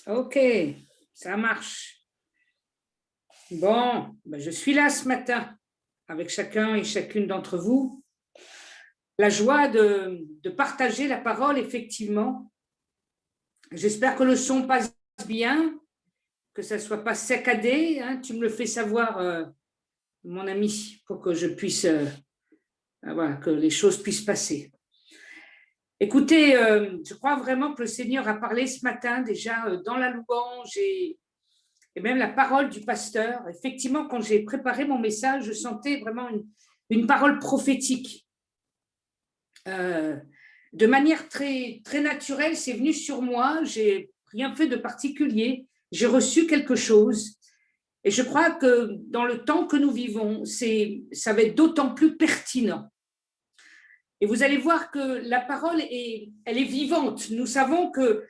Ok, ça marche. Bon, ben je suis là ce matin avec chacun et chacune d'entre vous. La joie de partager la parole, effectivement. J'espère que le son passe bien, que ça ne soit pas saccadé. Hein. Tu me le fais savoir, mon ami, pour que je puisse, voilà, que les choses puissent passer. Écoutez, je crois vraiment que le Seigneur a parlé ce matin déjà dans la louange et même la parole du pasteur. Effectivement, quand j'ai préparé mon message, je sentais vraiment une parole prophétique. De manière très, très naturelle, c'est venu sur moi, j'ai rien fait de particulier, j'ai reçu quelque chose. Et je crois que dans le temps que nous vivons, ça va être d'autant plus pertinent. Et vous allez voir que la parole, elle est vivante. Nous savons que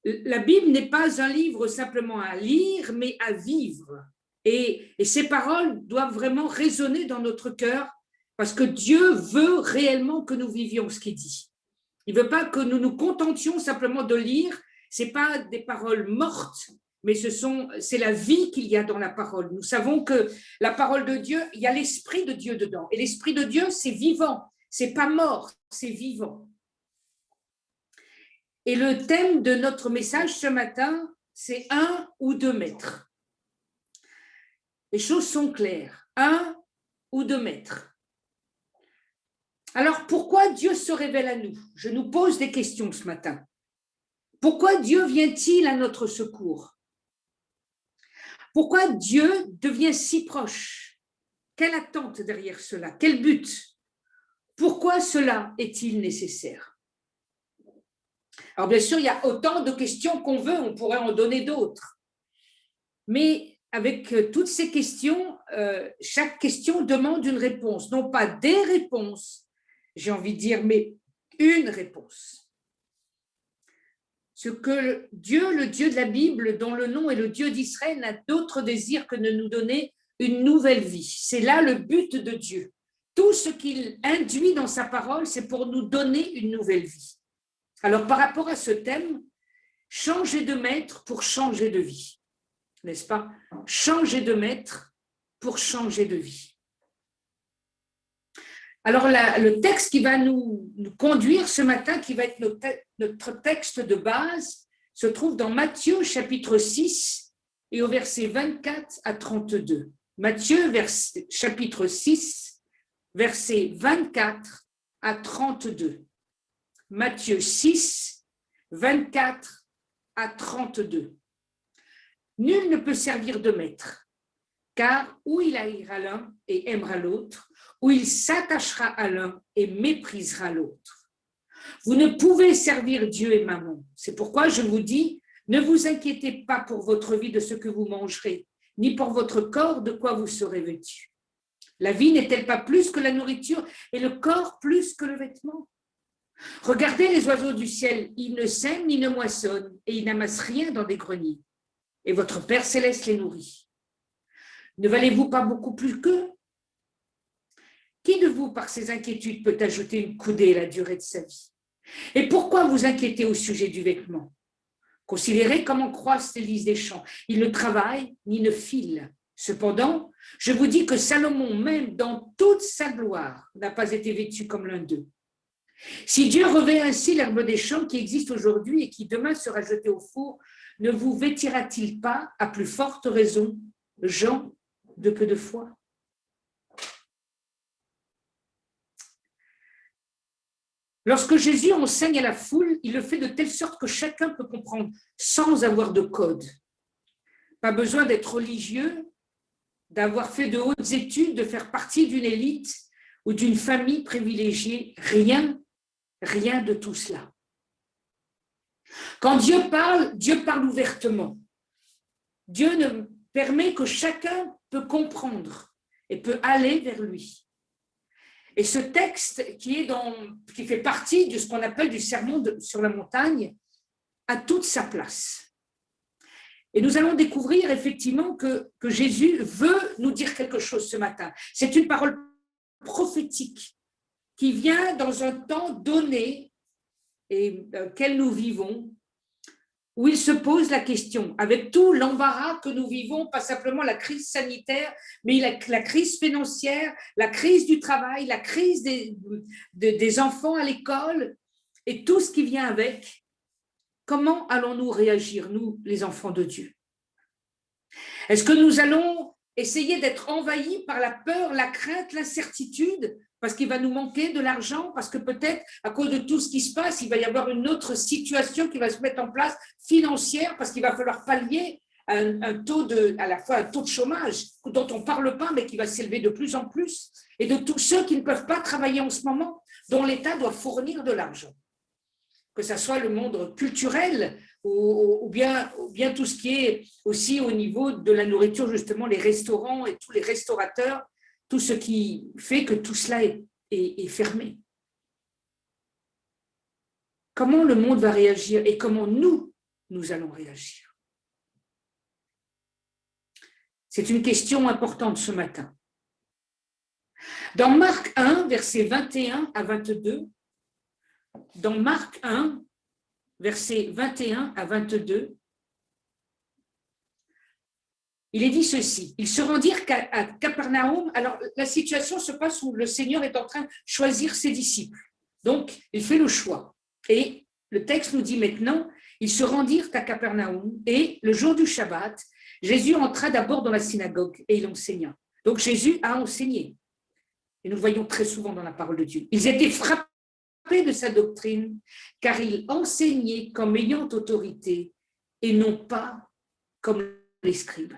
la Bible n'est pas un livre simplement à lire, mais à vivre. Et ces paroles doivent vraiment résonner dans notre cœur parce que Dieu veut réellement que nous vivions ce qu'il dit. Il ne veut pas que nous nous contentions simplement de lire. Ce n'est pas des paroles mortes, mais c'est la vie qu'il y a dans la parole. Nous savons que la parole de Dieu, il y a l'Esprit de Dieu dedans. Et l'Esprit de Dieu, c'est vivant. Ce n'est pas mort, c'est vivant. Et le thème de notre message ce matin, c'est 1 ou 2 mètres. Les choses sont claires. 1 ou 2 mètres. Alors, pourquoi Dieu se révèle à nous? Je nous pose des questions ce matin. Pourquoi Dieu vient-il à notre secours? Pourquoi Dieu devient si proche? Quelle attente derrière cela? Quel but? Pourquoi cela est-il nécessaire? Alors, bien sûr, il y a autant de questions qu'on veut, on pourrait en donner d'autres. Mais avec toutes ces questions, chaque question demande une réponse. Non pas des réponses, j'ai envie de dire, mais une réponse. Ce que Dieu, le Dieu de la Bible, dont le nom est le Dieu d'Israël, n'a d'autre désir que de nous donner une nouvelle vie. C'est là le but de Dieu. Tout ce qu'il induit dans sa parole, c'est pour nous donner une nouvelle vie. Alors, par rapport à ce thème, changer de maître pour changer de vie. N'est-ce pas? Changer de maître pour changer de vie. Alors, le texte qui va nous conduire ce matin, qui va être notre texte de base, se trouve dans Matthieu chapitre 6 et au verset 24 à 32. Matthieu chapitre 6, verset 24 à 32. Matthieu 6, 24 à 32. Nul ne peut servir de maître, car ou il haïra l'un et aimera l'autre, ou il s'attachera à l'un et méprisera l'autre. Vous ne pouvez servir Dieu et Mammon. C'est pourquoi je vous dis, ne vous inquiétez pas pour votre vie de ce que vous mangerez, ni pour votre corps de quoi vous serez vêtu. La vie n'est-elle pas plus que la nourriture et le corps plus que le vêtement? Regardez les oiseaux du ciel, ils ne sèment ni ne moissonnent et ils n'amassent rien dans des greniers. Et votre Père céleste les nourrit. Ne valez-vous pas beaucoup plus qu'eux? Qui de vous, par ses inquiétudes, peut ajouter une coudée à la durée de sa vie? Et pourquoi vous inquiétez au sujet du vêtement? Considérez comment croissent les lys des champs. Ils ne travaillent ni ne filent. Cependant, je vous dis que Salomon, même dans toute sa gloire, n'a pas été vêtu comme l'un d'eux. Si Dieu revêt ainsi l'herbe des champs qui existe aujourd'hui et qui demain sera jetée au four, ne vous vêtira-t-il pas à plus forte raison, gens de peu de foi? Lorsque Jésus enseigne à la foule, il le fait de telle sorte que chacun peut comprendre sans avoir de code. Pas besoin d'être religieux, d'avoir fait de hautes études, de faire partie d'une élite ou d'une famille privilégiée. Rien de tout cela. Quand Dieu parle ouvertement. Dieu ne permet que chacun peut comprendre et peut aller vers lui. Et ce texte qui fait partie de ce qu'on appelle du sermon sur la montagne a toute sa place. Et nous allons découvrir effectivement que Jésus veut nous dire quelque chose ce matin. C'est une parole prophétique qui vient dans un temps donné et auquel nous vivons, où il se pose la question, avec tout l'embarras que nous vivons, pas simplement la crise sanitaire, mais la crise financière, la crise du travail, la crise des enfants à l'école et tout ce qui vient avec. Comment allons-nous réagir, nous, les enfants de Dieu? Est-ce que nous allons essayer d'être envahis par la peur, la crainte, l'incertitude, parce qu'il va nous manquer de l'argent, parce que peut-être, à cause de tout ce qui se passe, il va y avoir une autre situation qui va se mettre en place financière, parce qu'il va falloir pallier à la fois un taux de chômage dont on ne parle pas, mais qui va s'élever de plus en plus, et de tous ceux qui ne peuvent pas travailler en ce moment, dont l'État doit fournir de l'argent. Que ce soit le monde culturel ou bien tout ce qui est aussi au niveau de la nourriture, justement les restaurants et tous les restaurateurs, tout ce qui fait que tout cela est fermé. Comment le monde va réagir et comment nous allons réagir? C'est une question importante ce matin. Dans Marc 1, versets 21 à 22, dans Marc 1, versets 21 à 22, il est dit ceci. Ils se rendirent à Capernaum. Alors, la situation se passe où le Seigneur est en train de choisir ses disciples. Donc, il fait le choix. Et le texte nous dit maintenant, ils se rendirent à Capernaum et le jour du Shabbat, Jésus entra d'abord dans la synagogue et il enseigna. Donc, Jésus a enseigné. Et nous le voyons très souvent dans la parole de Dieu. Ils étaient frappés de sa doctrine, car il enseignait comme ayant autorité et non pas comme les scribes.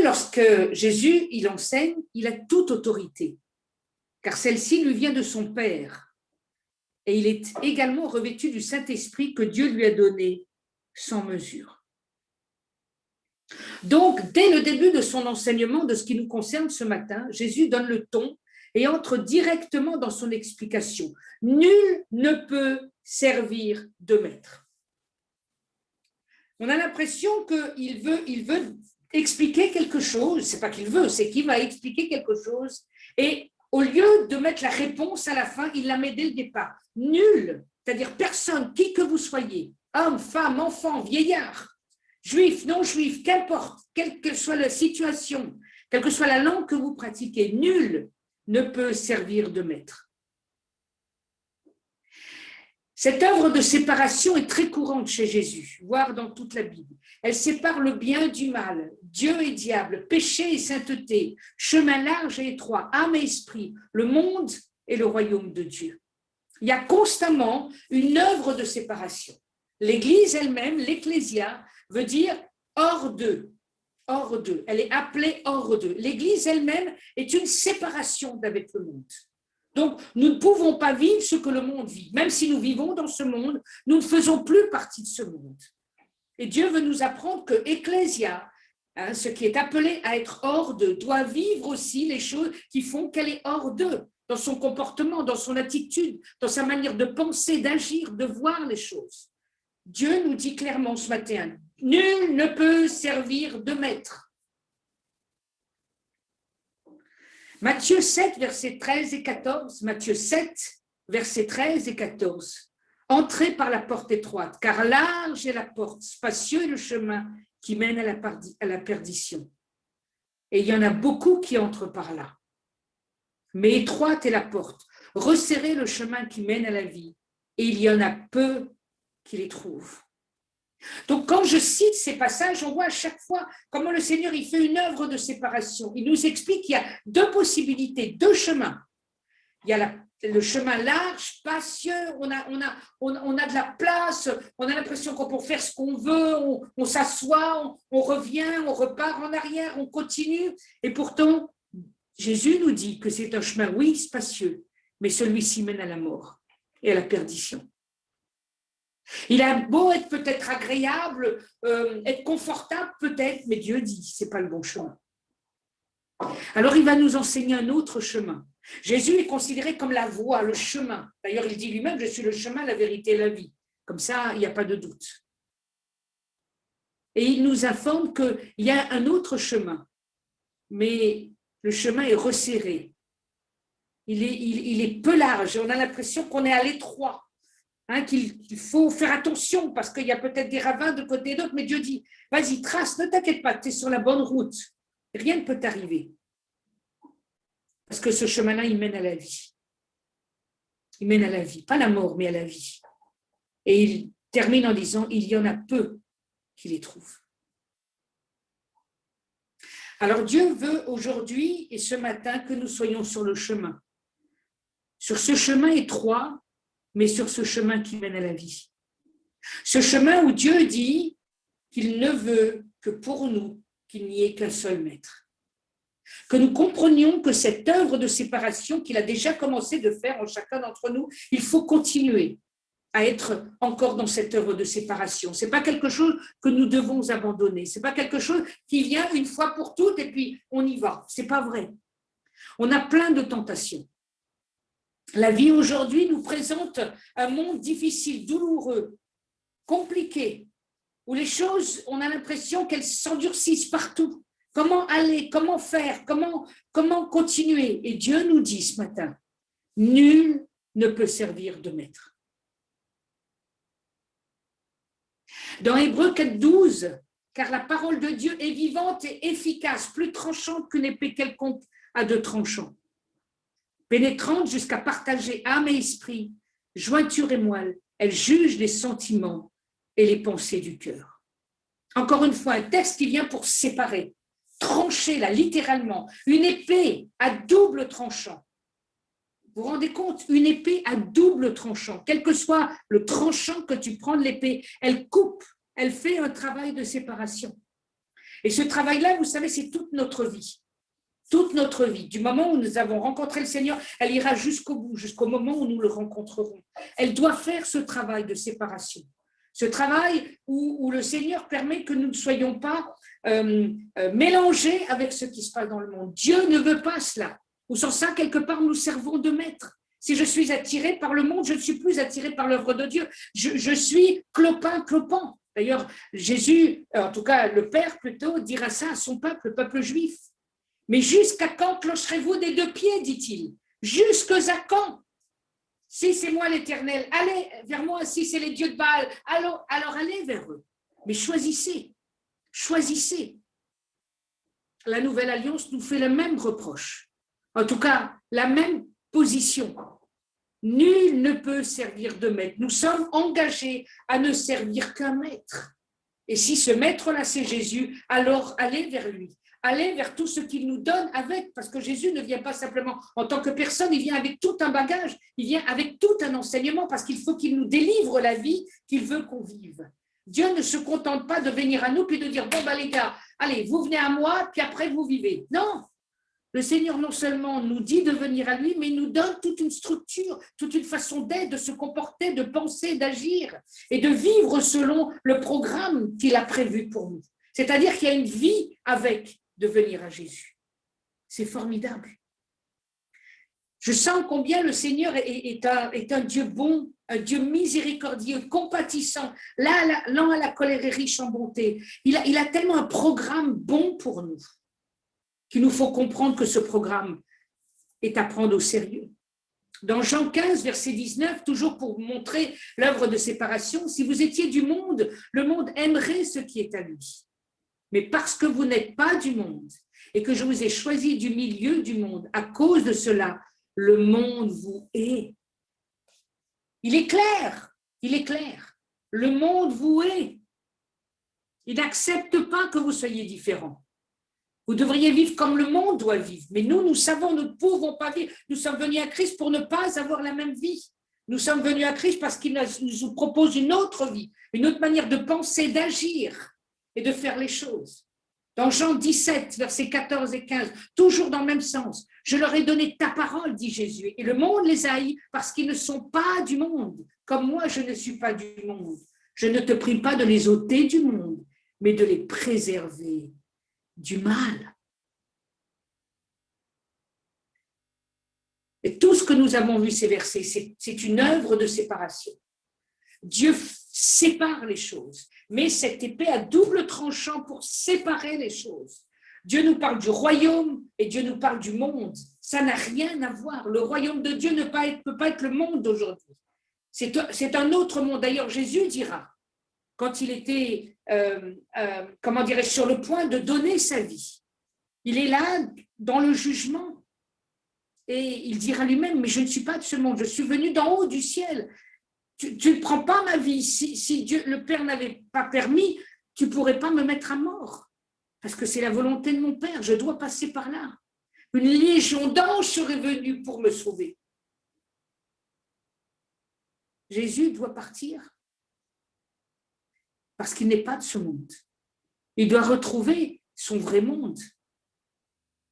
Lorsque Jésus il enseigne, il a toute autorité, car celle-ci lui vient de son Père. Et il est également revêtu du Saint-Esprit que Dieu lui a donné sans mesure. Donc, dès le début de son enseignement, de ce qui nous concerne ce matin, Jésus donne le ton et entre directement dans son explication. Nul ne peut servir de maître. On a l'impression qu'il veut expliquer quelque chose. C'est pas qu'il veut, c'est qu'il va expliquer quelque chose. Et au lieu de mettre la réponse à la fin, il la met dès le départ. Nul, c'est-à-dire personne, qui que vous soyez, homme, femme, enfant, vieillard, juif, non-juif, qu'importe, quelle que soit la situation, quelle que soit la langue que vous pratiquez, nul ne peut servir de maître. Cette œuvre de séparation est très courante chez Jésus, voire dans toute la Bible. Elle sépare le bien du mal, Dieu et diable, péché et sainteté, chemin large et étroit, âme et esprit, le monde et le royaume de Dieu. Il y a constamment une œuvre de séparation. L'Église elle-même, l'Ecclésia, veut dire hors d'eux. Hors d'eux. Elle est appelée hors d'eux. L'Église elle-même est une séparation d'avec le monde. Donc, nous ne pouvons pas vivre ce que le monde vit. Même si nous vivons dans ce monde, nous ne faisons plus partie de ce monde. Et Dieu veut nous apprendre que Ecclésia, ce qui est appelé à être hors d'eux, doit vivre aussi les choses qui font qu'elle est hors d'eux, dans son comportement, dans son attitude, dans sa manière de penser, d'agir, de voir les choses. Dieu nous dit clairement ce matin, nul ne peut servir de maître. Matthieu 7, versets 13 et 14. Matthieu 7, versets 13 et 14. Entrez par la porte étroite, car large est la porte, spacieux est le chemin qui mène à la perdition. Et il y en a beaucoup qui entrent par là. Mais étroite est la porte, resserrez le chemin qui mène à la vie, et il y en a peu qui les trouvent. Donc, quand je cite ces passages, on voit à chaque fois comment le Seigneur il fait une œuvre de séparation. Il nous explique qu'il y a deux possibilités, deux chemins. Il y a le chemin large, spacieux, on a de la place, on a l'impression qu'on peut faire ce qu'on veut, on s'assoit, on revient, on repart en arrière, on continue. Et pourtant, Jésus nous dit que c'est un chemin, oui, spacieux, mais celui-ci mène à la mort et à la perdition. Il a beau être peut-être agréable, être confortable peut-être, mais Dieu dit, ce n'est pas le bon chemin. Alors il va nous enseigner un autre chemin. Jésus est considéré comme la voie, le chemin. D'ailleurs, il dit lui-même, je suis le chemin, la vérité et la vie. Comme ça, il n'y a pas de doute. Et il nous informe qu'il y a un autre chemin, mais le chemin est resserré. Il est peu large, on a l'impression qu'on est à l'étroit. qu'il faut faire attention parce qu'il y a peut-être des ravins de côté et d'autre, mais Dieu dit, vas-y, trace, ne t'inquiète pas, tu es sur la bonne route. Rien ne peut t'arriver. Parce que ce chemin-là, il mène à la vie. Il mène à la vie, pas à la mort, mais à la vie. Et il termine en disant, il y en a peu qui les trouvent. Alors Dieu veut aujourd'hui et ce matin que nous soyons sur le chemin. Sur ce chemin étroit, mais sur ce chemin qui mène à la vie. Ce chemin où Dieu dit qu'il ne veut que pour nous qu'il n'y ait qu'un seul maître. Que nous comprenions que cette œuvre de séparation qu'il a déjà commencé de faire en chacun d'entre nous, il faut continuer à être encore dans cette œuvre de séparation. Ce n'est pas quelque chose que nous devons abandonner. Ce n'est pas quelque chose qui vient une fois pour toutes et puis on y va. Ce n'est pas vrai. On a plein de tentations. La vie aujourd'hui nous présente un monde difficile, douloureux, compliqué, où les choses, on a l'impression qu'elles s'endurcissent partout. Comment aller, comment faire, comment continuer? Et Dieu nous dit ce matin, nul ne peut servir de maître. Dans Hébreux 4,12, car la parole de Dieu est vivante et efficace, plus tranchante qu'une épée quelconque à deux tranchants, pénétrante jusqu'à partager âme et esprit, jointure et moelle, elle juge les sentiments et les pensées du cœur. Encore une fois, un texte qui vient pour séparer, trancher là, littéralement, une épée à double tranchant. Vous vous rendez compte? Une épée à double tranchant. Quel que soit le tranchant que tu prends de l'épée, elle coupe, elle fait un travail de séparation. Et ce travail-là, vous savez, c'est toute notre vie. Toute notre vie. Du moment où nous avons rencontré le Seigneur, elle ira jusqu'au bout, jusqu'au moment où nous le rencontrerons. Elle doit faire ce travail de séparation. Ce travail où le Seigneur permet que nous ne soyons pas mélangés avec ce qui se passe dans le monde. Dieu ne veut pas cela. Ou sans ça, quelque part, nous servons de maître. Si je suis attiré par le monde, je ne suis plus attiré par l'œuvre de Dieu. Je suis clopin. D'ailleurs, Jésus, en tout cas le Père plutôt, dira ça à son peuple, le peuple juif. Mais jusqu'à quand clocherez-vous des deux pieds, dit-il? Jusqu'à quand? Si c'est moi l'Éternel, allez vers moi. Si c'est les dieux de Baal, alors allez vers eux. Mais choisissez. La Nouvelle Alliance nous fait le même reproche. En tout cas, la même position. Nul ne peut servir de maître. Nous sommes engagés à ne servir qu'un maître. Et si ce maître-là, c'est Jésus, alors allez vers lui. Allez vers tout ce qu'il nous donne avec, parce que Jésus ne vient pas simplement en tant que personne, il vient avec tout un bagage, il vient avec tout un enseignement, parce qu'il faut qu'il nous délivre la vie qu'il veut qu'on vive. Dieu ne se contente pas de venir à nous puis de dire, bon, les gars, allez, vous venez à moi, puis après vous vivez. Non, le Seigneur non seulement nous dit de venir à lui, mais il nous donne toute une structure, toute une façon d'être, de se comporter, de penser, d'agir et de vivre selon le programme qu'il a prévu pour nous. C'est-à-dire qu'il y a une vie avec de venir à Jésus. C'est formidable. Je sens combien le Seigneur est un Dieu bon, un Dieu miséricordieux, compatissant, lent à la colère et riche en bonté. Il a tellement un programme bon pour nous qu'il nous faut comprendre que ce programme est à prendre au sérieux. Dans Jean 15, verset 19, toujours pour montrer l'œuvre de séparation, si vous étiez du monde, le monde aimerait ce qui est à lui. Mais parce que vous n'êtes pas du monde et que je vous ai choisi du milieu du monde, à cause de cela, le monde vous hait. Il est clair. Le monde vous hait. Il n'accepte pas que vous soyez différents. Vous devriez vivre comme le monde doit vivre. Mais nous savons, nous ne pouvons pas vivre. Nous sommes venus à Christ pour ne pas avoir la même vie. Nous sommes venus à Christ parce qu'il nous propose une autre vie, une autre manière de penser, d'agir et de faire les choses. Dans Jean 17, versets 14 et 15, toujours dans le même sens, je leur ai donné ta parole, dit Jésus, et le monde les haït parce qu'ils ne sont pas du monde, comme moi je ne suis pas du monde. Je ne te prie pas de les ôter du monde, mais de les préserver du mal. Et tout ce que nous avons vu ces versets, c'est une œuvre de séparation. Dieu sépare les choses, mais cette épée à double tranchant pour séparer les choses. Dieu nous parle du royaume et Dieu nous parle du monde. Ça n'a rien à voir. Le royaume de Dieu ne peut pas être le monde d'aujourd'hui. C'est un autre monde. D'ailleurs, Jésus dira, quand il était, comment dirais-je, sur le point de donner sa vie, il est là dans le jugement. Et il dira lui-même, mais je ne suis pas de ce monde, je suis venu d'en haut du ciel. Tu ne prends pas ma vie. Si Dieu, le Père n'avait pas permis, tu ne pourrais pas me mettre à mort. Parce que c'est la volonté de mon Père, je dois passer par là. Une légion d'anges serait venue pour me sauver. Jésus doit partir parce qu'il n'est pas de ce monde. Il doit retrouver son vrai monde,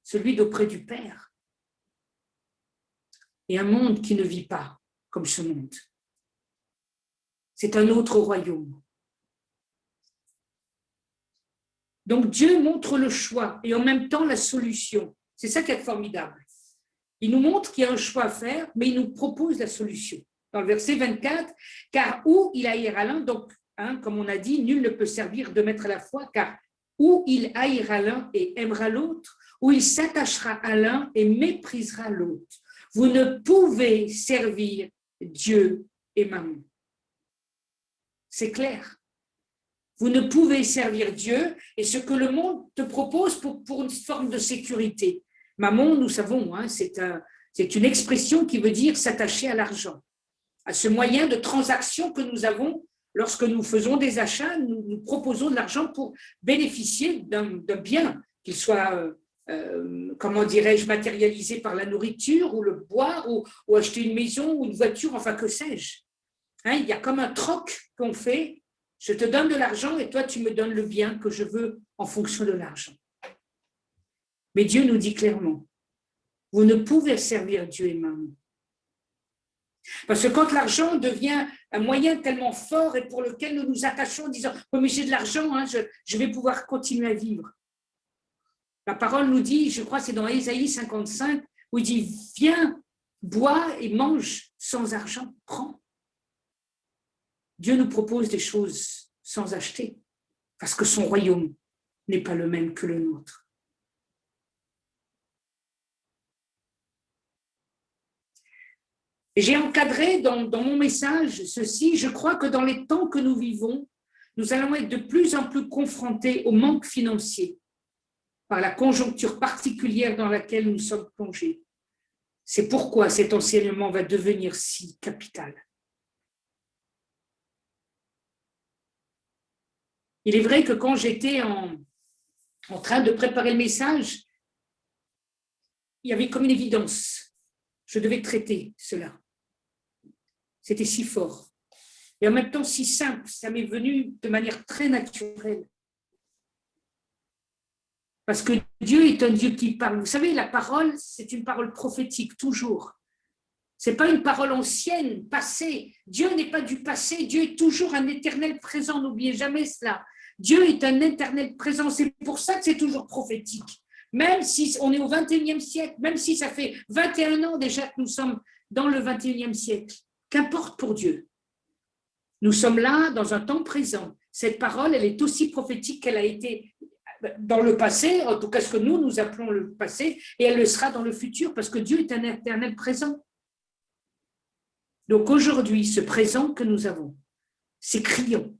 celui d'auprès du Père. Et un monde qui ne vit pas comme ce monde. C'est un autre royaume. Donc Dieu montre le choix et en même temps la solution. C'est ça qui est formidable. Il nous montre qu'il y a un choix à faire, mais il nous propose la solution. Dans le verset 24, car où il haïra l'un, donc, comme on a dit, nul ne peut servir de maître à la fois, car où il haïra l'un et aimera l'autre, où il s'attachera à l'un et méprisera l'autre. Vous ne pouvez servir Dieu et Mammon. C'est clair. Vous ne pouvez servir Dieu et ce que le monde te propose pour une forme de sécurité. Mammon, nous savons, c'est une expression qui veut dire s'attacher à l'argent, à ce moyen de transaction que nous avons lorsque nous faisons des achats, nous proposons de l'argent pour bénéficier d'un bien, qu'il soit, comment dirais-je, matérialisé par la nourriture ou le boire ou acheter une maison ou une voiture, enfin que sais-je. Il y a comme un troc qu'on fait, je te donne de l'argent et toi tu me donnes le bien que je veux en fonction de l'argent. Mais Dieu nous dit clairement, vous ne pouvez servir Dieu et Mammon. Parce que quand l'argent devient un moyen tellement fort et pour lequel nous nous attachons en disant « oh, mais j'ai de l'argent, je vais pouvoir continuer à vivre ». La parole nous dit, je crois que c'est dans Ésaïe 55, où il dit « viens, bois et mange sans argent, prends ». Dieu nous propose des choses sans acheter, parce que son royaume n'est pas le même que le nôtre. Et j'ai encadré dans mon message ceci, je crois que dans les temps que nous vivons, nous allons être de plus en plus confrontés au manque financier par la conjoncture particulière dans laquelle nous sommes plongés. C'est pourquoi cet enseignement va devenir si capital. Il est vrai que quand j'étais en train de préparer le message, il y avait comme une évidence. Je devais traiter cela. C'était si fort. Et en même temps si simple, ça m'est venu de manière très naturelle. Parce que Dieu est un Dieu qui parle. Vous savez, la parole, c'est une parole prophétique, toujours. Ce n'est pas une parole ancienne, passée. Dieu n'est pas du passé, Dieu est toujours un éternel présent, n'oubliez jamais cela. Dieu est un éternel présent, c'est pour ça que c'est toujours prophétique. Même si on est au 21e siècle, même si ça fait 21 ans déjà que nous sommes dans le 21e siècle, qu'importe pour Dieu. Nous sommes là dans un temps présent. Cette parole, elle est aussi prophétique qu'elle a été dans le passé, en tout cas ce que nous appelons le passé, et elle le sera dans le futur, parce que Dieu est un éternel présent. Donc aujourd'hui, ce présent que nous avons, c'est criant.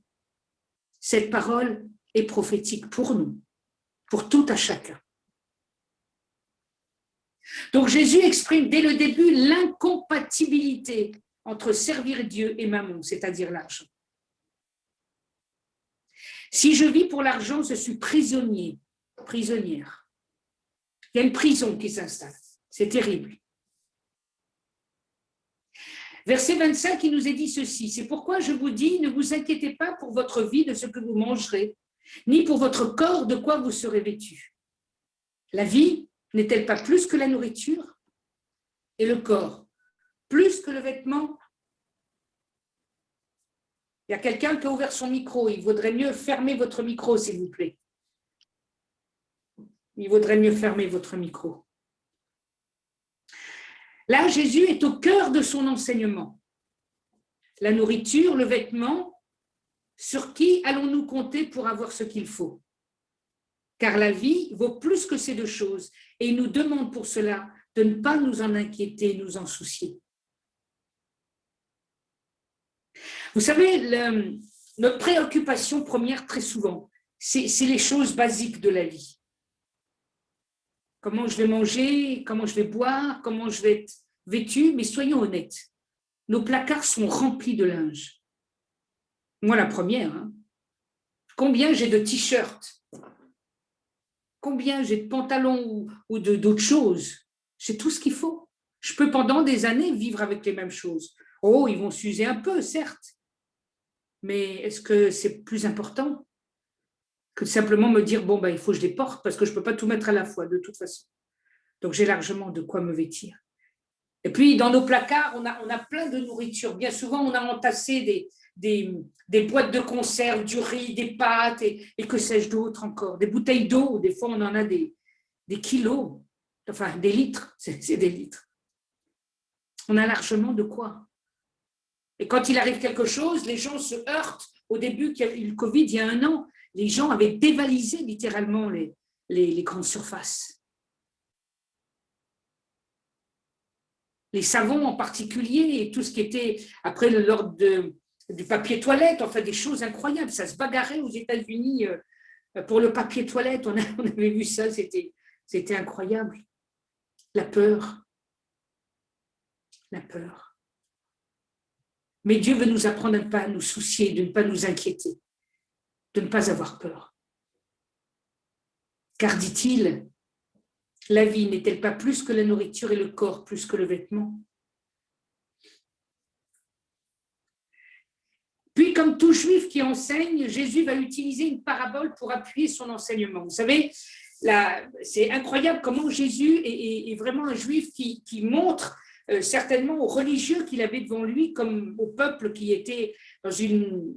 Cette parole est prophétique pour nous, pour tout à chacun. Donc Jésus exprime dès le début l'incompatibilité entre servir Dieu et Mammon, c'est-à-dire l'argent. Si je vis pour l'argent, je suis prisonnier, prisonnière. Il y a une prison qui s'installe. C'est terrible. Verset 25, il nous est dit ceci. C'est pourquoi je vous dis, ne vous inquiétez pas pour votre vie de ce que vous mangerez, ni pour votre corps de quoi vous serez vêtus. La vie n'est-elle pas plus que la nourriture? Et le corps, plus que le vêtement? Il y a quelqu'un qui a ouvert son micro. Il vaudrait mieux fermer votre micro, s'il vous plaît. Il vaudrait mieux fermer votre micro. Là, Jésus est au cœur de son enseignement. La nourriture, le vêtement, sur qui allons-nous compter pour avoir ce qu'il faut? Car la vie vaut plus que ces deux choses et il nous demande pour cela de ne pas nous en inquiéter, nous en soucier. Vous savez, notre préoccupation première, très souvent, c'est les choses basiques de la vie. Comment je vais manger, comment je vais boire, comment je vais être vêtu, mais soyons honnêtes, nos placards sont remplis de linge. Moi, la première. Hein. Combien j'ai de t-shirts? Combien j'ai de pantalons ou d'autres choses? J'ai tout ce qu'il faut. Je peux pendant des années vivre avec les mêmes choses. Oh, ils vont s'user un peu, certes. Mais est-ce que c'est plus important que de simplement me dire, bon, il faut que je les porte parce que je ne peux pas tout mettre à la fois, de toute façon. Donc, j'ai largement de quoi me vêtir. Et puis, dans nos placards, on a plein de nourriture. Bien souvent, on a entassé des boîtes de conserve, du riz, des pâtes et que sais-je d'autre encore. Des bouteilles d'eau, des fois, on en a des kilos, enfin, des litres, c'est des litres. On a largement de quoi. Et quand il arrive quelque chose, les gens se heurtent. Au début, qu'il y a eu le Covid, il y a 1 an, les gens avaient dévalisé littéralement les grandes surfaces. Les savons en particulier, et tout ce qui était après l'ordre du papier toilette, enfin des choses incroyables. Ça se bagarrait aux États-Unis pour le papier toilette. On avait vu ça, c'était incroyable. La peur. La peur. Mais Dieu veut nous apprendre à ne pas nous soucier, de ne pas nous inquiéter, de ne pas avoir peur. Car, dit-il, la vie n'est-elle pas plus que la nourriture et le corps plus que le vêtement? Puis, comme tout juif qui enseigne, Jésus va utiliser une parabole pour appuyer son enseignement. Vous savez, c'est incroyable comment Jésus est vraiment un juif qui montre certainement aux religieux qu'il avait devant lui, comme au peuple qui était dans une,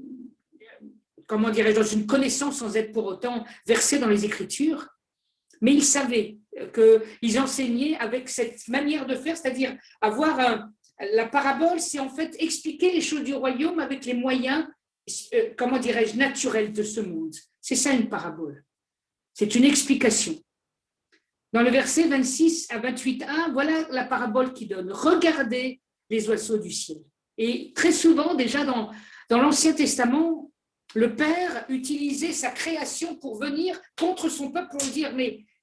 dans une connaissance sans être pour autant versé dans les Écritures. Mais il savait qu'ils enseignaient avec cette manière de faire, c'est-à-dire avoir la parabole, c'est en fait expliquer les choses du royaume avec les moyens, naturels de ce monde. C'est ça une parabole. C'est une explication. Dans le verset 26 à 28a, voilà la parabole qui donne. Regardez les oiseaux du ciel. Et très souvent, déjà dans l'Ancien Testament, le Père utilisait sa création pour venir contre son peuple pour lui dire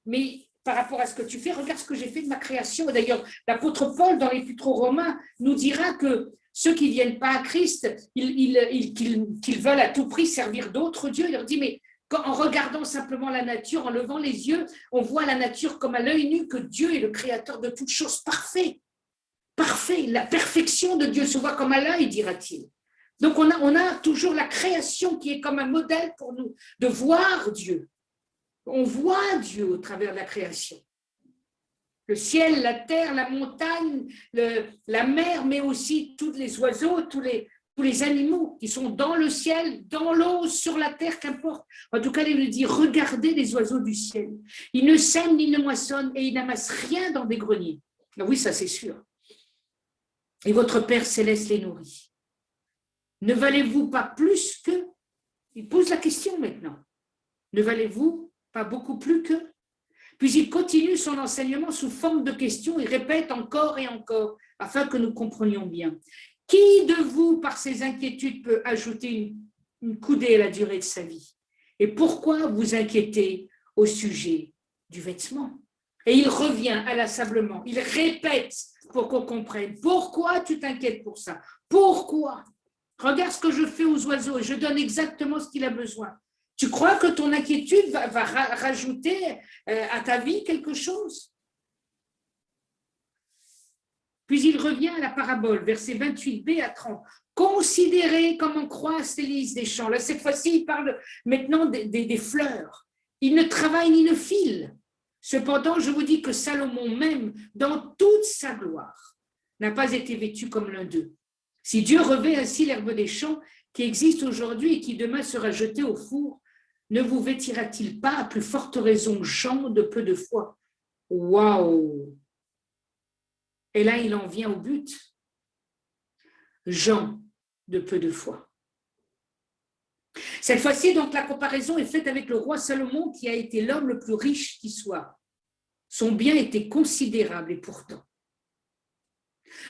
mais par rapport à ce que tu fais, regarde ce que j'ai fait de ma création. Et d'ailleurs, l'apôtre Paul, dans l'Épître aux Romains, nous dira que ceux qui ne viennent pas à Christ, qu'ils veulent à tout prix servir d'autres dieux. Il leur dit, mais en regardant simplement la nature, en levant les yeux, on voit la nature comme à l'œil nu que Dieu est le créateur de toutes choses parfait. Parfait. La perfection de Dieu se voit comme à l'œil, dira-t-il. Donc, on a toujours la création qui est comme un modèle pour nous de voir Dieu. On voit Dieu au travers de la création. Le ciel, la terre, la montagne, la mer, mais aussi tous les oiseaux, tous les animaux qui sont dans le ciel, dans l'eau, sur la terre, qu'importe. En tout cas, il nous dit, regardez les oiseaux du ciel. Ils ne sèment ni ne moissonnent et ils n'amassent rien dans des greniers. Oui, ça c'est sûr. Et votre Père céleste les nourrit. Ne valez-vous pas plus que... Il pose la question maintenant. Ne valez-vous pas beaucoup plus que... Puis il continue son enseignement sous forme de questions et répète encore et encore, afin que nous comprenions bien. Qui de vous, par ses inquiétudes, peut ajouter une coudée à la durée de sa vie? Et pourquoi vous inquiétez au sujet du vêtement? Et il revient inlassablement, il répète pour qu'on comprenne. Pourquoi tu t'inquiètes pour ça? Pourquoi? Regarde ce que je fais aux oiseaux et je donne exactement ce qu'il a besoin. Tu crois que ton inquiétude va rajouter à ta vie quelque chose? Puis il revient à la parabole, versets 28b à 30. Considérez comment croissent les lys des champs. Là, cette fois-ci, il parle maintenant des fleurs. Ils ne travaillent ni ne filent. Cependant, je vous dis que Salomon même, dans toute sa gloire, n'a pas été vêtu comme l'un d'eux. Si Dieu revêt ainsi l'herbe des champs qui existe aujourd'hui et qui demain sera jetée au four, ne vous vêtira-t-il pas à plus forte raison, Jean, de peu de foi? Waouh! Et là, il en vient au but. Jean, de peu de foi. Cette fois-ci, donc, la comparaison est faite avec le roi Salomon, qui a été l'homme le plus riche qui soit. Son bien était considérable, et pourtant.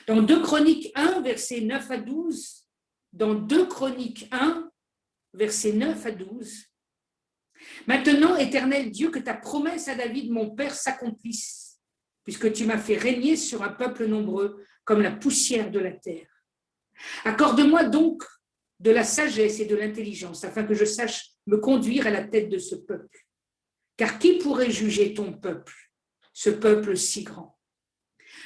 Dans 2 Chroniques 1, versets 9 à 12, dans 2 Chroniques 1, versets 9 à 12. Maintenant, Éternel Dieu, que ta promesse à David, mon père, s'accomplisse, puisque tu m'as fait régner sur un peuple nombreux comme la poussière de la terre. Accorde-moi donc de la sagesse et de l'intelligence, afin que je sache me conduire à la tête de ce peuple. Car qui pourrait juger ton peuple, ce peuple si grand?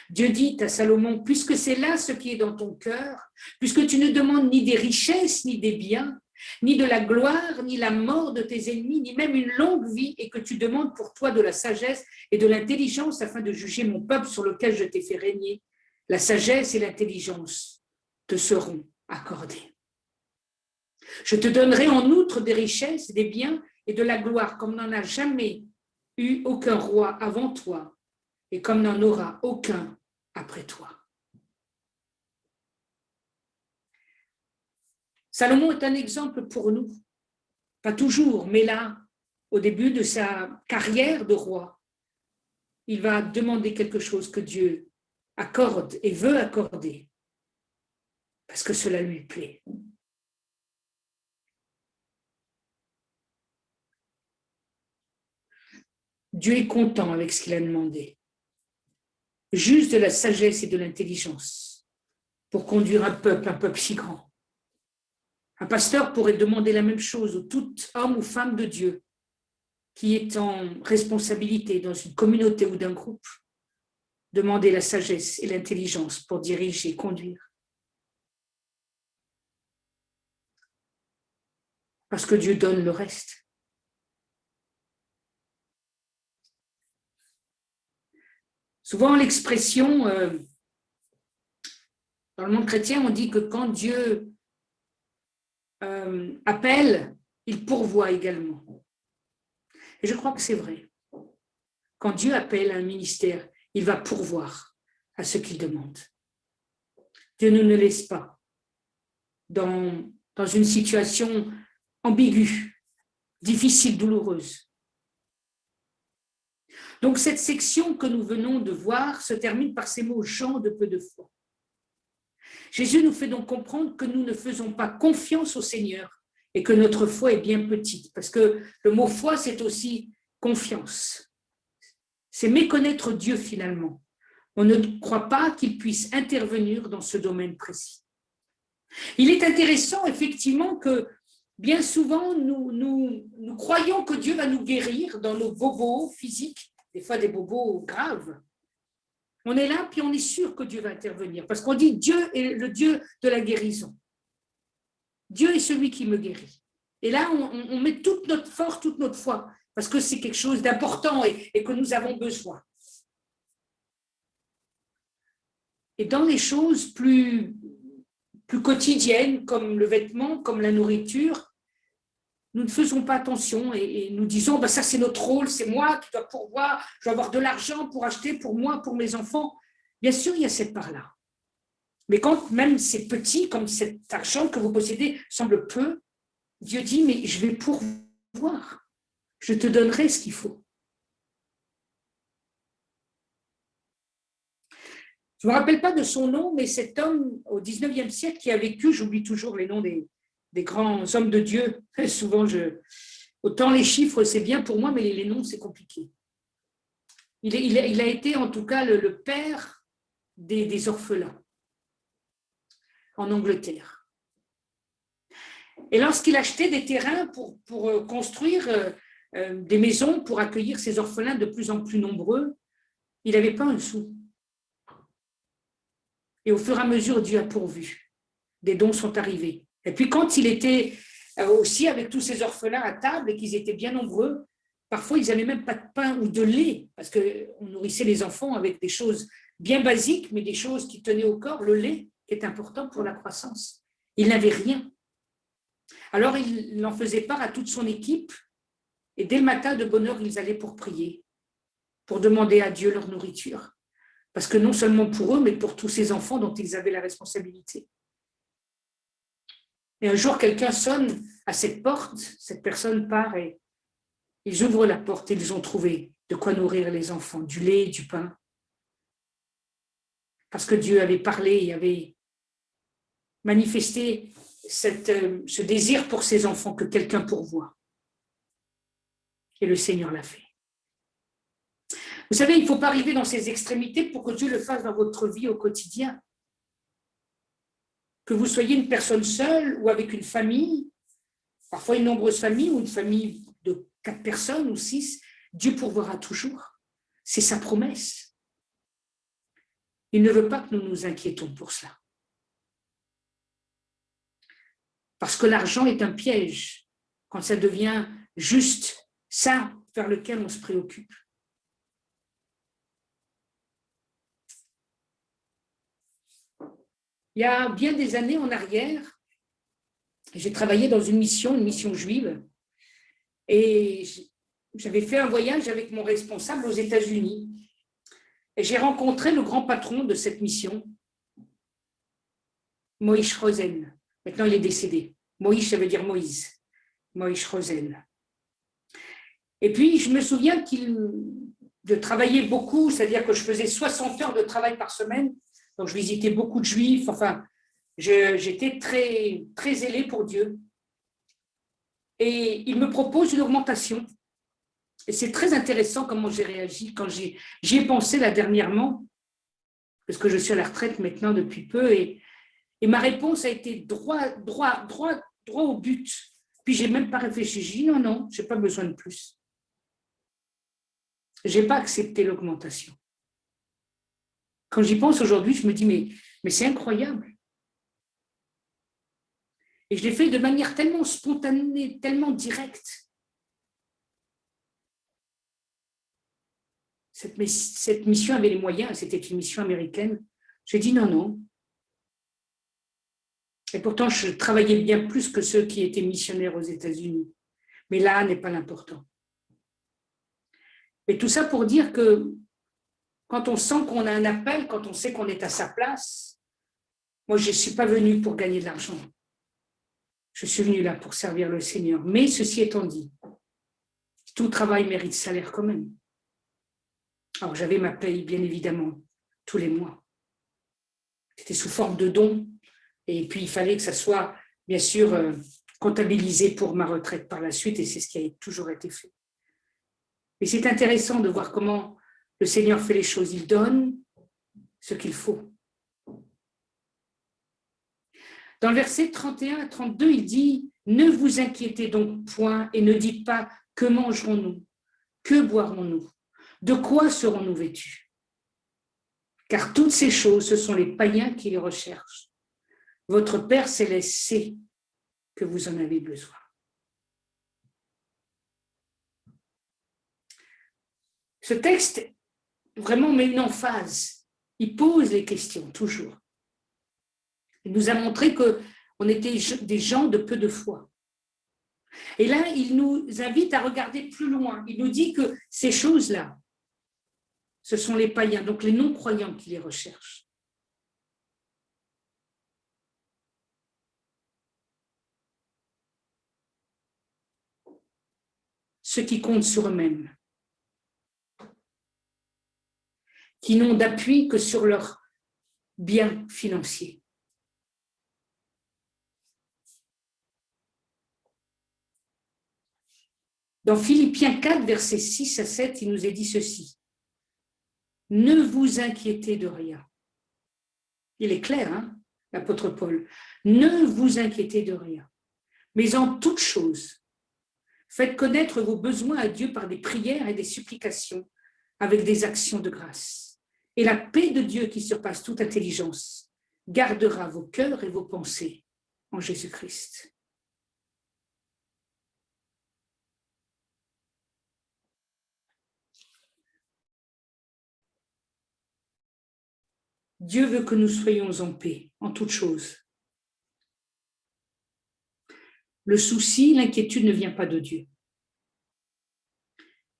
Dieu dit à Salomon, puisque c'est là ce qui est dans ton cœur, puisque tu ne demandes ni des richesses, ni des biens, ni de la gloire, ni la mort de tes ennemis, ni même une longue vie, et que tu demandes pour toi de la sagesse et de l'intelligence afin de juger mon peuple sur lequel je t'ai fait régner, la sagesse et l'intelligence te seront accordées. Je te donnerai en outre des richesses, des biens et de la gloire, comme n'en a jamais eu aucun roi avant toi, et comme n'en aura aucun après toi. Salomon est un exemple pour nous, pas toujours, mais là, au début de sa carrière de roi, il va demander quelque chose que Dieu accorde et veut accorder, parce que cela lui plaît. Dieu est content avec ce qu'il a demandé. Juste de la sagesse et de l'intelligence pour conduire un peuple si grand. Un pasteur pourrait demander la même chose à tout homme ou femme de Dieu qui est en responsabilité dans une communauté ou d'un groupe. Demander la sagesse et l'intelligence pour diriger, conduire. Parce que Dieu donne le reste. Souvent, l'expression, dans le monde chrétien, on dit que quand Dieu appelle, il pourvoit également. Et je crois que c'est vrai. Quand Dieu appelle un ministère, il va pourvoir à ce qu'il demande. Dieu ne nous laisse pas dans une situation ambiguë, difficile, douloureuse. Donc cette section que nous venons de voir se termine par ces mots « gens de peu de foi ». Jésus nous fait donc comprendre que nous ne faisons pas confiance au Seigneur et que notre foi est bien petite, parce que le mot foi, c'est aussi confiance. C'est méconnaître Dieu finalement. On ne croit pas qu'il puisse intervenir dans ce domaine précis. Il est intéressant effectivement que bien souvent nous croyons que Dieu va nous guérir dans nos bobos physiques, des fois des bobos graves. On est là, puis on est sûr que Dieu va intervenir, parce qu'on dit Dieu est le Dieu de la guérison. Dieu est celui qui me guérit. Et là, on met toute notre force, toute notre foi, parce que c'est quelque chose d'important et que nous avons besoin. Et dans les choses plus quotidiennes, comme le vêtement, comme la nourriture, nous ne faisons pas attention et nous disons, ça c'est notre rôle, c'est moi qui dois pourvoir, je dois avoir de l'argent pour acheter pour moi, pour mes enfants. Bien sûr, il y a cette part-là. Mais quand même c'est petit, comme cet argent que vous possédez semble peu, Dieu dit, mais je vais pourvoir, je te donnerai ce qu'il faut. Je ne me rappelle pas de son nom, mais cet homme au 19e siècle qui a vécu, j'oublie toujours les noms des grands hommes de Dieu. Souvent, autant les chiffres, c'est bien pour moi, mais les noms, c'est compliqué. Il a été en tout cas le père des orphelins en Angleterre. Et lorsqu'il achetait des terrains pour construire des maisons pour accueillir ces orphelins de plus en plus nombreux, il n'avait pas un sou. Et au fur et à mesure, Dieu a pourvu. Des dons sont arrivés. Et puis quand il était aussi avec tous ces orphelins à table et qu'ils étaient bien nombreux, parfois ils n'avaient même pas de pain ou de lait, parce qu'on nourrissait les enfants avec des choses bien basiques, mais des choses qui tenaient au corps, le lait, qui est important pour la croissance. Il n'avait rien. Alors il en faisait part à toute son équipe, et dès le matin, de bonne heure, ils allaient pour prier, pour demander à Dieu leur nourriture. Parce que non seulement pour eux, mais pour tous ces enfants dont ils avaient la responsabilité. Et un jour, quelqu'un sonne à cette porte, cette personne part et ils ouvrent la porte et ils ont trouvé de quoi nourrir les enfants, du lait, du pain. Parce que Dieu avait parlé et avait manifesté ce désir pour ses enfants que quelqu'un pourvoie. Et le Seigneur l'a fait. Vous savez, il ne faut pas arriver dans ces extrémités pour que Dieu le fasse dans votre vie au quotidien. Que vous soyez une personne seule ou avec une famille, parfois une nombreuse famille ou une famille de 4 personnes ou 6, Dieu pourvoira toujours. C'est sa promesse. Il ne veut pas que nous nous inquiétons pour cela. Parce que l'argent est un piège quand ça devient juste ça vers lequel on se préoccupe. Il y a bien des années en arrière, j'ai travaillé dans une mission juive, et j'avais fait un voyage avec mon responsable aux États-Unis. Et j'ai rencontré le grand patron de cette mission, Moïse Rosen. Maintenant, il est décédé. Moïse, ça veut dire Moïse. Moïse Rosen. Et puis, je me souviens de travailler beaucoup, c'est-à-dire que je faisais 60 heures de travail par semaine. Donc, je visitais beaucoup de juifs. Enfin, j'étais très, très zélée pour Dieu. Et il me propose une augmentation. Et c'est très intéressant comment j'ai réagi quand j'y ai pensé là dernièrement, parce que je suis à la retraite maintenant depuis peu, et ma réponse a été droit au but. Puis je n'ai même pas réfléchi. J'ai dit non, je n'ai pas besoin de plus. Je n'ai pas accepté l'augmentation. Quand j'y pense aujourd'hui, je me dis mais c'est incroyable. Et je l'ai fait de manière tellement spontanée, tellement directe. Cette mission avait les moyens, c'était une mission américaine. J'ai dit non. Et pourtant, je travaillais bien plus que ceux qui étaient missionnaires aux États-Unis. Mais là n'est pas l'important. Et tout ça pour dire que quand on sent qu'on a un appel, quand on sait qu'on est à sa place, moi, je ne suis pas venue pour gagner de l'argent. Je suis venue là pour servir le Seigneur. Mais ceci étant dit, tout travail mérite salaire quand même. Alors, j'avais ma paye, bien évidemment, tous les mois. C'était sous forme de dons. Et puis, il fallait que ça soit, bien sûr, comptabilisé pour ma retraite par la suite. Et c'est ce qui a toujours été fait. Et c'est intéressant de voir comment le Seigneur fait les choses. Il donne ce qu'il faut. Dans le verset 31 à 32, il dit « Ne vous inquiétez donc point et ne dites pas « Que mangerons-nous ? Que boirons-nous ? De quoi serons-nous vêtus ? Car toutes ces choses, ce sont les païens qui les recherchent. Votre Père céleste sait que vous en avez besoin. » Ce texte vraiment met une emphase. Il pose les questions, toujours. Il nous a montré qu'on était des gens de peu de foi. Et là, il nous invite à regarder plus loin. Il nous dit que ces choses-là, ce sont les païens, donc les non-croyants qui les recherchent. Ceux qui comptent sur eux-mêmes, qui n'ont d'appui que sur leurs biens financiers. Dans Philippiens 4, versets 6 à 7, il nous est dit ceci. « Ne vous inquiétez de rien. » Il est clair, hein, l'apôtre Paul. « Ne vous inquiétez de rien. Mais en toute chose, faites connaître vos besoins à Dieu par des prières et des supplications avec des actions de grâce. Et la paix de Dieu qui surpasse toute intelligence gardera vos cœurs et vos pensées en Jésus-Christ. » Dieu veut que nous soyons en paix, en toutes choses. Le souci, l'inquiétude ne vient pas de Dieu.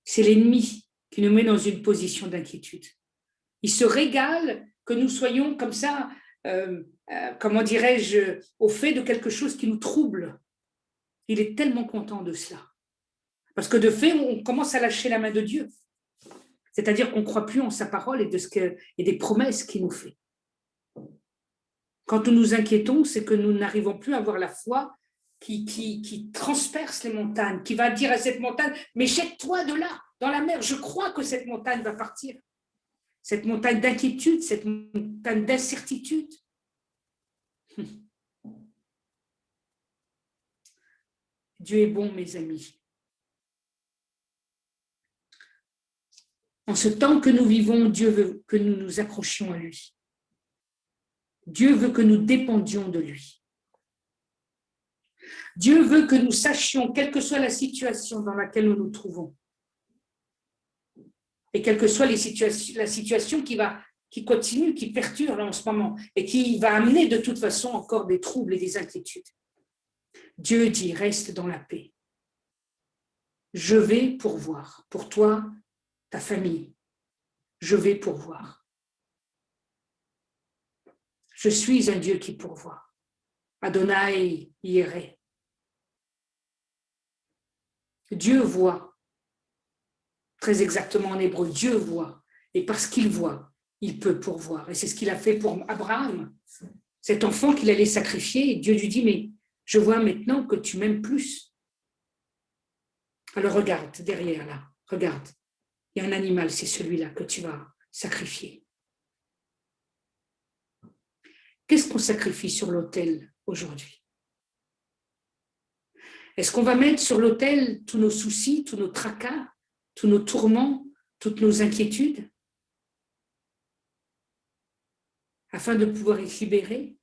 C'est l'ennemi qui nous met dans une position d'inquiétude. Il se régale que nous soyons comme ça, comment dirais-je, au fait de quelque chose qui nous trouble. Il est tellement content de cela. Parce que de fait, on commence à lâcher la main de Dieu. C'est-à-dire qu'on ne croit plus en sa parole et des promesses qu'il nous fait. Quand nous nous inquiétons, c'est que nous n'arrivons plus à avoir la foi qui transperce les montagnes, qui va dire à cette montagne, mais jette-toi de là, dans la mer, je crois que cette montagne va partir. Cette montagne d'inquiétude, cette montagne d'incertitude. Dieu est bon, mes amis. En ce temps que nous vivons, Dieu veut que nous nous accrochions à lui. Dieu veut que nous dépendions de lui. Dieu veut que nous sachions, quelle que soit la situation dans laquelle nous nous trouvons, et quelle que soit la situation qui continue, qui perdure là en ce moment, et qui va amener de toute façon encore des troubles et des inquiétudes. Dieu dit, reste dans la paix. Je vais pourvoir pour toi, ta famille. Je vais pourvoir. Je suis un Dieu qui pourvoit. Adonai Yireh. Dieu voit. Très exactement en hébreu, Dieu voit. Et parce qu'il voit, il peut pourvoir. Et c'est ce qu'il a fait pour Abraham. Cet enfant qu'il allait sacrifier, et Dieu lui dit, mais je vois maintenant que tu m'aimes plus. Alors regarde, derrière là, regarde. Il y a un animal, c'est celui-là que tu vas sacrifier. Qu'est-ce qu'on sacrifie sur l'autel aujourd'hui? Est-ce qu'on va mettre sur l'autel tous nos soucis, tous nos tracas, tous nos tourments, toutes nos inquiétudes, afin de pouvoir être libérés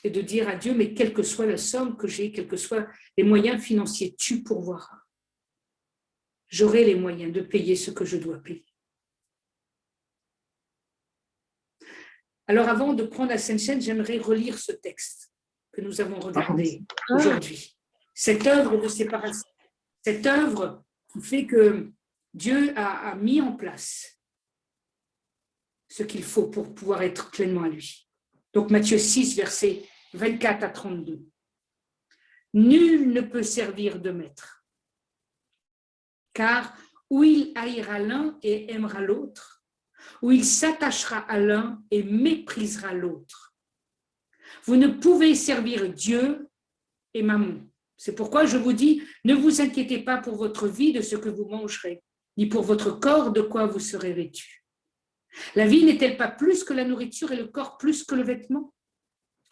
et de dire à Dieu, mais quelle que soit la somme que j'ai, quels que soient les moyens financiers, tu pourvoiras. J'aurai les moyens de payer ce que je dois payer. Alors avant de prendre la Sainte Seine, j'aimerais relire ce texte que nous avons regardé aujourd'hui. Cette œuvre de séparation, cette œuvre qui fait que Dieu a mis en place ce qu'il faut pour pouvoir être pleinement à lui. Donc Matthieu 6, versets 24 à 32. Nul ne peut servir de maître, car ou il haïra l'un et aimera l'autre, ou il s'attachera à l'un et méprisera l'autre. Vous ne pouvez servir Dieu et Mammon. C'est pourquoi je vous dis, ne vous inquiétez pas pour votre vie de ce que vous mangerez, ni pour votre corps de quoi vous serez vêtus. La vie n'est-elle pas plus que la nourriture et le corps plus que le vêtement?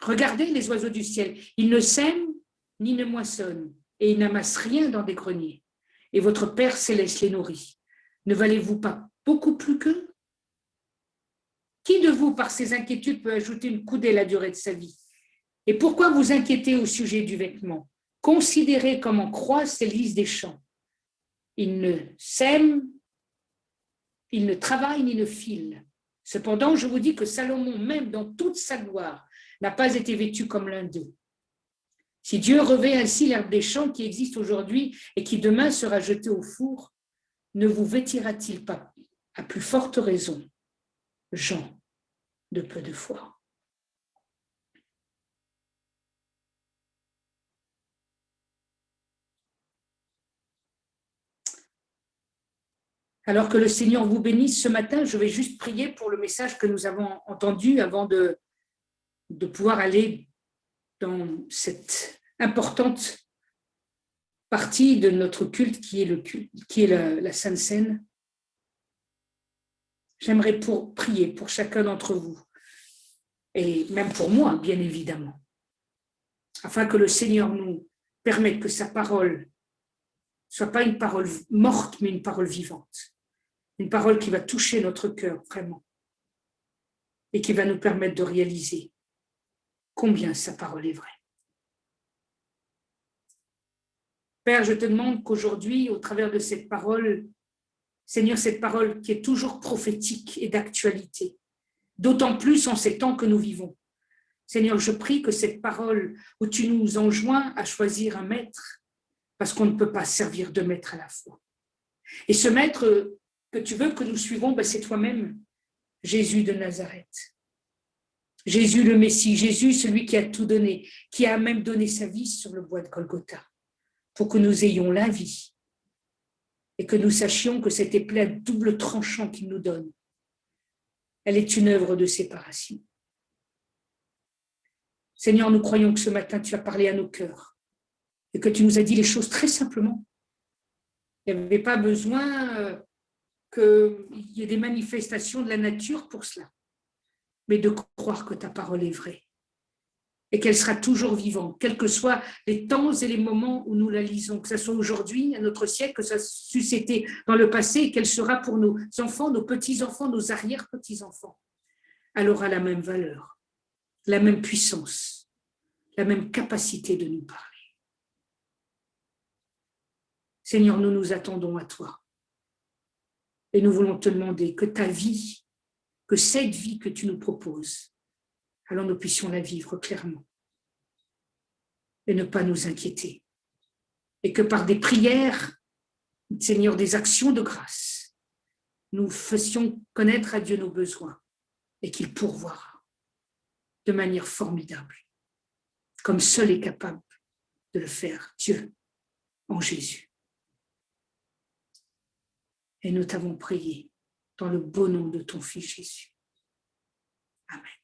Regardez les oiseaux du ciel, ils ne sèment ni ne moissonnent, et ils n'amassent rien dans des greniers. Et votre Père céleste les nourrit. Ne valez-vous pas beaucoup plus qu'eux? Qui de vous, par ses inquiétudes, peut ajouter une coudée à la durée de sa vie? Et pourquoi vous inquiétez au sujet du vêtement? Considérez comment croissent les lys des champs. Ils ne sèment, ils ne travaillent ni ne filent. Cependant, je vous dis que Salomon, même dans toute sa gloire, n'a pas été vêtu comme l'un d'eux. Si Dieu revêt ainsi l'herbe des champs qui existe aujourd'hui et qui demain sera jetée au four, ne vous vêtira-t-il pas à plus forte raison, gens de peu de foi? Alors que le Seigneur vous bénisse ce matin, je vais juste prier pour le message que nous avons entendu avant de pouvoir aller dans cette importante partie de notre culte qui est la Sainte Seine. J'aimerais prier pour chacun d'entre vous, et même pour moi, bien évidemment, afin que le Seigneur nous permette que sa parole soit pas une parole morte, mais une parole vivante. Une parole qui va toucher notre cœur, vraiment, et qui va nous permettre de réaliser combien sa parole est vraie. Père, je te demande qu'aujourd'hui, au travers de cette parole, Seigneur, cette parole qui est toujours prophétique et d'actualité, d'autant plus en ces temps que nous vivons. Seigneur, je prie que cette parole où tu nous enjoins à choisir un maître, parce qu'on ne peut pas servir de maître à la fois. Et ce maître que tu veux que nous suivons, c'est toi-même, Jésus de Nazareth. Jésus le Messie, Jésus celui qui a tout donné, qui a même donné sa vie sur le bois de Golgotha, pour que nous ayons la vie et que nous sachions que cette épée à double tranchant qu'il nous donne, elle est une œuvre de séparation. Seigneur, nous croyons que ce matin, tu as parlé à nos cœurs et que tu nous as dit les choses très simplement. Il n'y avait pas besoin qu'il y ait des manifestations de la nature pour cela, mais de croire que ta parole est vraie et qu'elle sera toujours vivante, quels que soient les temps et les moments où nous la lisons, que ce soit aujourd'hui, à notre siècle, que ça suscité dans le passé, et qu'elle sera pour nos enfants, nos petits-enfants, nos arrière-petits-enfants. Elle aura la même valeur, la même puissance, la même capacité de nous parler. Seigneur, nous nous attendons à toi et nous voulons te demander que ta vie, que cette vie que tu nous proposes, alors nous puissions la vivre clairement et ne pas nous inquiéter. Et que par des prières, Seigneur, des actions de grâce, nous fassions connaître à Dieu nos besoins et qu'il pourvoira de manière formidable, comme seul est capable de le faire, Dieu, en Jésus. Et nous t'avons prié dans le beau nom de ton Fils Jésus. Amen.